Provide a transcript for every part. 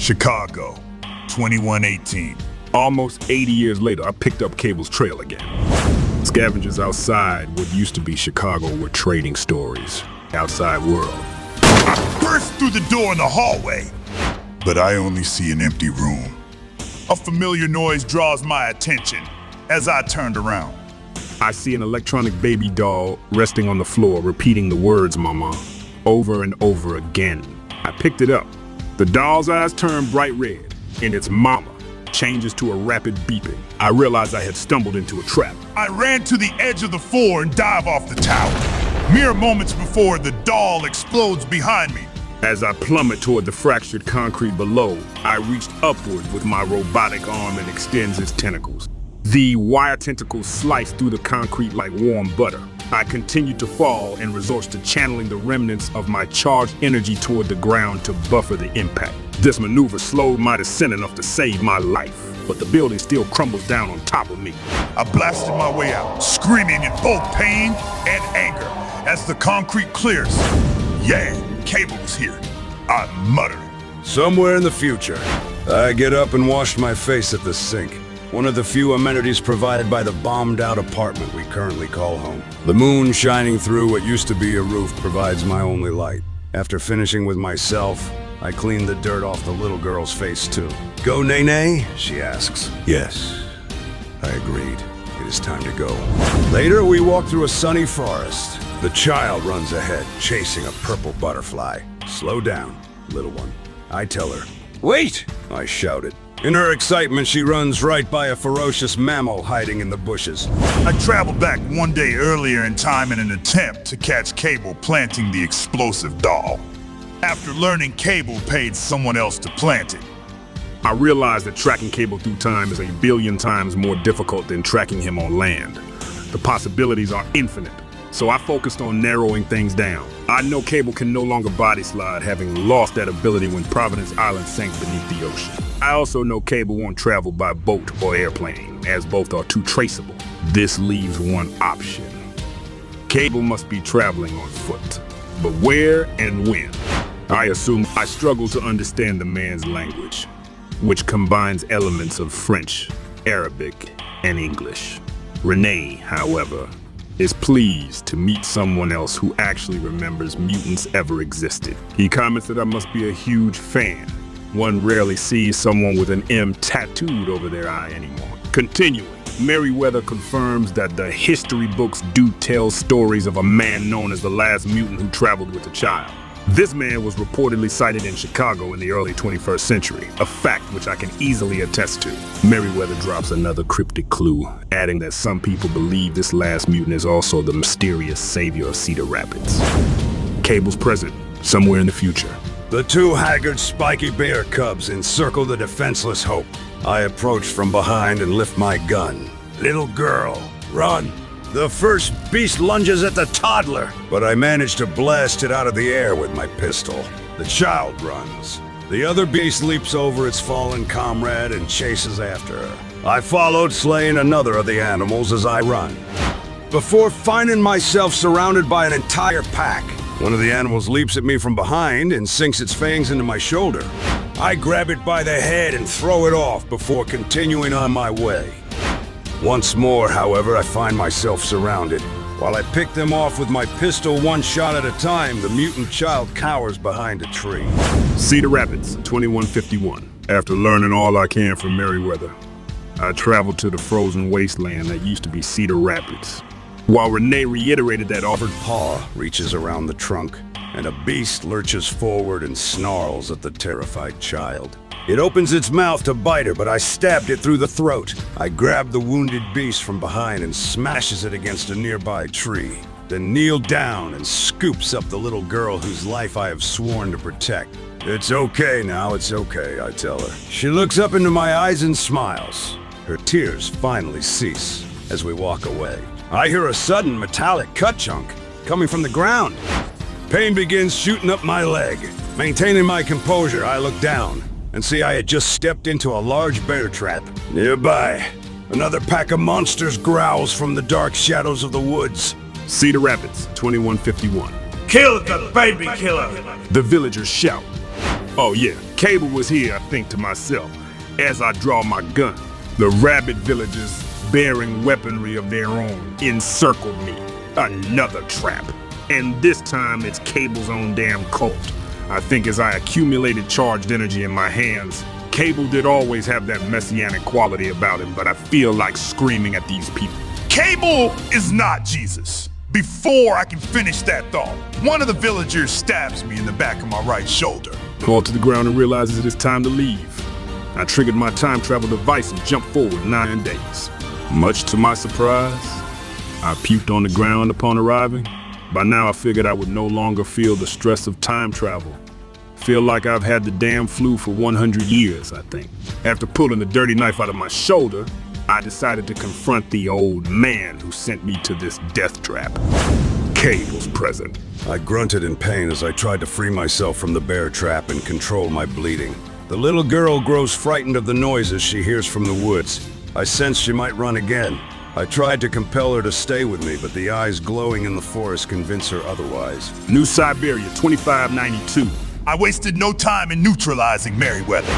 Chicago, 2118. Almost 80 years later, I picked up Cable's trail again. Scavengers outside what used to be Chicago were trading stories. Outside world. I burst through the door in the hallway, but I only see an empty room. A familiar noise draws my attention as I turned around. I see an electronic baby doll resting on the floor, repeating the words, "Mama," over and over again. I picked it up. The doll's eyes turn bright red, and its "Mama" changes to a rapid beeping. I realized I had stumbled into a trap. I ran to the edge of the floor and dive off the tower. Mere moments before, the doll explodes behind me. As I plummet toward the fractured concrete below, I reached upward with my robotic arm and extends its tentacles. The wire tentacles slice through the concrete like warm butter. I continued to fall and resorts to channeling the remnants of my charged energy toward the ground to buffer the impact. This maneuver slowed my descent enough to save my life, but the building still crumbles down on top of me. I blasted my way out, screaming in both pain and anger as the concrete clears. Yeah, Cable was here, I muttered. Somewhere in the future, I get up and wash my face at the sink. One of the few amenities provided by the bombed-out apartment we currently call home. The moon shining through what used to be a roof provides my only light. After finishing with myself, I clean the dirt off the little girl's face too. "Go, Nene?" she asks. "Yes," I agreed. It is time to go. Later, we walk through a sunny forest. The child runs ahead, chasing a purple butterfly. "Slow down, little one," I tell her. "Wait!" I shouted. In her excitement, she runs right by a ferocious mammal hiding in the bushes. I traveled back one day earlier in time in an attempt to catch Cable planting the explosive doll. After learning Cable paid someone else to plant it. I realized that tracking Cable through time is a billion times more difficult than tracking him on land. The possibilities are infinite, so I focused on narrowing things down. I know Cable can no longer body slide, having lost that ability when Providence Island sank beneath the ocean. I also know Cable won't travel by boat or airplane, as both are too traceable. This leaves one option. Cable must be traveling on foot. But where and when? I assume I struggle to understand the man's language, which combines elements of French, Arabic, and English. René, however, is pleased to meet someone else who actually remembers mutants ever existed. He comments that I must be a huge fan. One rarely sees someone with an M tattooed over their eye anymore. Continuing, Merryweather confirms that the history books do tell stories of a man known as the last mutant who traveled with a child. This man was reportedly sighted in Chicago in the early 21st century, a fact which I can easily attest to. Merryweather drops another cryptic clue, adding that some people believe this last mutant is also the mysterious savior of Cedar Rapids. Cable's present, somewhere in the future. The two haggard, spiky bear cubs encircle the defenseless Hope. I approach from behind and lift my gun. "Little girl, run!" The first beast lunges at the toddler, but I manage to blast it out of the air with my pistol. The child runs. The other beast leaps over its fallen comrade and chases after her. I followed, slaying another of the animals as I run, before finding myself surrounded by an entire pack. One of the animals leaps at me from behind and sinks its fangs into my shoulder. I grab it by the head and throw it off before continuing on my way. Once more, however, I find myself surrounded. While I pick them off with my pistol one shot at a time, the mutant child cowers behind a tree. Cedar Rapids, 2151. After learning all I can from Merryweather, I traveled to the frozen wasteland that used to be Cedar Rapids. While René reiterated that offered Paw reaches around the trunk, and a beast lurches forward and snarls at the terrified child. It opens its mouth to bite her, but I stabbed it through the throat. I grab the wounded beast from behind and smashes it against a nearby tree, then kneel down and scoops up the little girl whose life I have sworn to protect. "It's okay now, it's okay," I tell her. She looks up into my eyes and smiles. Her tears finally cease as we walk away. I hear a sudden metallic cut chunk coming from the ground. Pain begins shooting up my leg. Maintaining my composure, I look down and see I had just stepped into a large bear trap. Nearby, another pack of monsters growls from the dark shadows of the woods. Cedar Rapids, 2151. Kill the baby killer! The villagers shout. Oh yeah, Cable was here, I think to myself, as I draw my gun. The rabbit villagers, bearing weaponry of their own, encircled me. Another trap. And this time it's Cable's own damn cult. I think as I accumulated charged energy in my hands, Cable did always have that messianic quality about him, but I feel like screaming at these people. Cable is not Jesus. Before I can finish that thought, one of the villagers stabs me in the back of my right shoulder. Fall to the ground and realizes it is time to leave. I triggered my time travel device and jumped forward 9 days. Much to my surprise, I puked on the ground upon arriving. By now I figured I would no longer feel the stress of time travel. Feel like I've had the damn flu for 100 years, I think. After pulling the dirty knife out of my shoulder, I decided to confront the old man who sent me to this death trap. Cable's present. I grunted in pain as I tried to free myself from the bear trap and control my bleeding. The little girl grows frightened of the noises she hears from the woods. I sense she might run again. I tried to compel her to stay with me, but the eyes glowing in the forest convince her otherwise. New Siberia, 2592. I wasted no time in neutralizing Merryweather.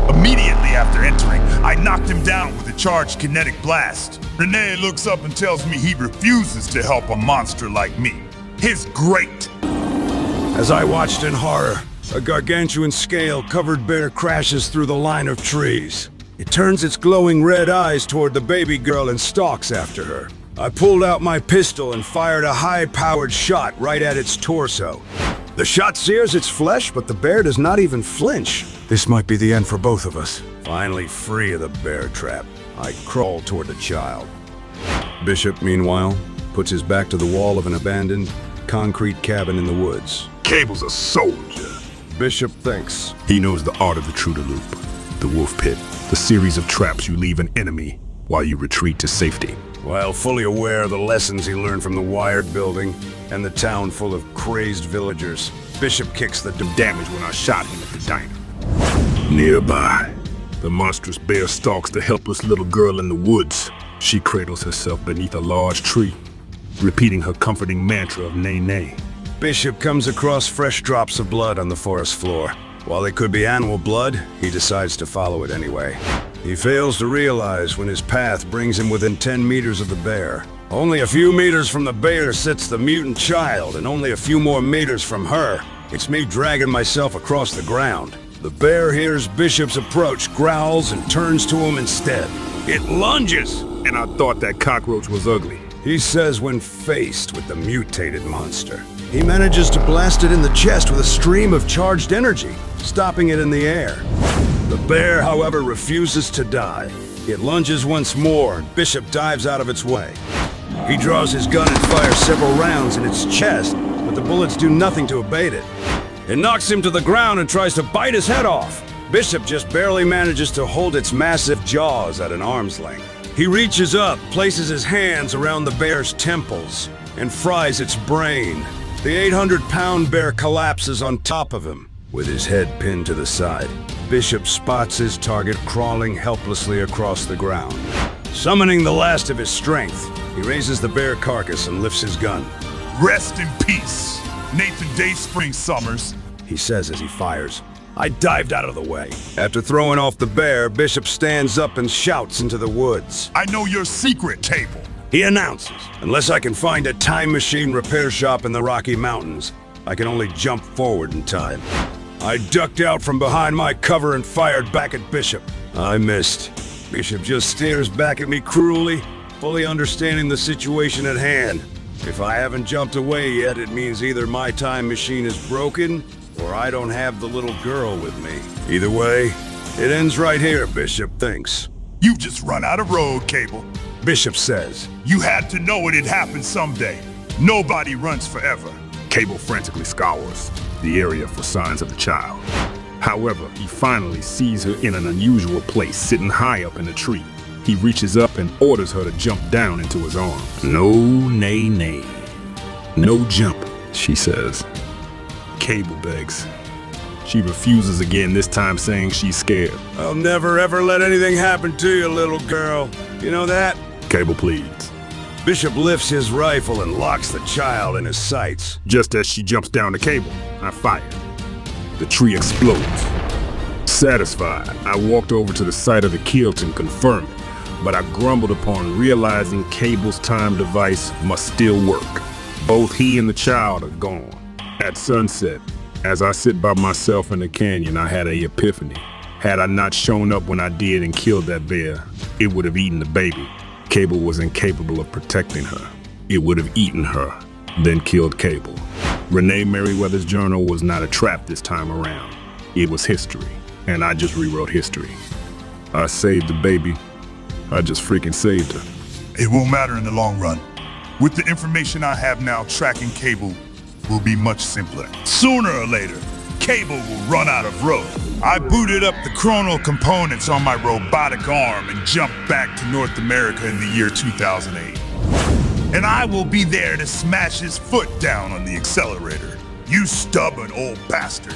Immediately after entering, I knocked him down with a charged kinetic blast. René looks up and tells me he refuses to help a monster like me. His great. As I watched in horror, a gargantuan scale-covered bear crashes through the line of trees. It turns its glowing red eyes toward the baby girl and stalks after her. I pulled out my pistol and fired a high-powered shot right at its torso. The shot sears its flesh, but the bear does not even flinch. This might be the end for both of us. Finally free of the bear trap, I crawl toward the child. Bishop, meanwhile, puts his back to the wall of an abandoned concrete cabin in the woods. Cable's a soldier. Bishop thinks. He knows the art of the true loop, the wolf pit, the series of traps you leave an enemy while you retreat to safety. While fully aware of the lessons he learned from the wired building and the town full of crazed villagers, Bishop kicks the damage when I shot him at the diner. Nearby, the monstrous bear stalks the helpless little girl in the woods. She cradles herself beneath a large tree, repeating her comforting mantra of nay nay. Bishop comes across fresh drops of blood on the forest floor. While it could be animal blood, he decides to follow it anyway. He fails to realize when his path brings him within 10 meters of the bear. Only a few meters from the bear sits the mutant child, and only a few more meters from her, it's me dragging myself across the ground. The bear hears Bishop's approach, growls, and turns to him instead. It lunges! And I thought that cockroach was ugly. He says when faced with the mutated monster. He manages to blast it in the chest with a stream of charged energy, stopping it in the air. The bear, however, refuses to die. It lunges once more, and Bishop dives out of its way. He draws his gun and fires several rounds in its chest, but the bullets do nothing to abate it. It knocks him to the ground and tries to bite his head off. Bishop just barely manages to hold its massive jaws at an arm's length. He reaches up, places his hands around the bear's temples, and fries its brain. The 800-pound bear collapses on top of him, with his head pinned to the side. Bishop spots his target crawling helplessly across the ground. Summoning the last of his strength, he raises the bear carcass and lifts his gun. Rest in peace, Nathan Dayspring Summers, he says as he fires. I dived out of the way. After throwing off the bear, Bishop stands up and shouts into the woods. I know your secret, Cable. He announces, unless I can find a time machine repair shop in the Rocky Mountains, I can only jump forward in time. I ducked out from behind my cover and fired back at Bishop. I missed. Bishop just stares back at me cruelly, fully understanding the situation at hand. If I haven't jumped away yet, it means either my time machine is broken, or I don't have the little girl with me. Either way, it ends right here, Bishop thinks. You've just run out of road, Cable. Bishop says. You had to know it'd happen someday. Nobody runs forever. Cable frantically scours the area for signs of the child. However, he finally sees her in an unusual place, sitting high up in a tree. He reaches up and orders her to jump down into his arms. No, nay, nay. No jump, she says. Cable begs. She refuses again, this time saying she's scared. I'll never ever let anything happen to you, little girl. You know that? Cable pleads. Bishop lifts his rifle and locks the child in his sights. Just as she jumps down to Cable, I fire. The tree explodes. Satisfied, I walked over to the site of the kill to confirm it, but I grumbled upon realizing Cable's time device must still work. Both he and the child are gone. At sunset, as I sit by myself in the canyon, I had an epiphany. Had I not shown up when I did and killed that bear, it would have eaten the baby. Cable was incapable of protecting her. It would have eaten her, then killed Cable. Irene Merryweather's journal was not a trap this time around. It was history, and I just rewrote history. I saved the baby. I just freaking saved her. It won't matter in the long run. With the information I have now, tracking Cable will be much simpler. Sooner or later, Cable will run out of rope. I booted up the chronal components on my robotic arm and jumped back to North America in the year 2008. And I will be there to smash his foot down on the accelerator. You stubborn old bastard.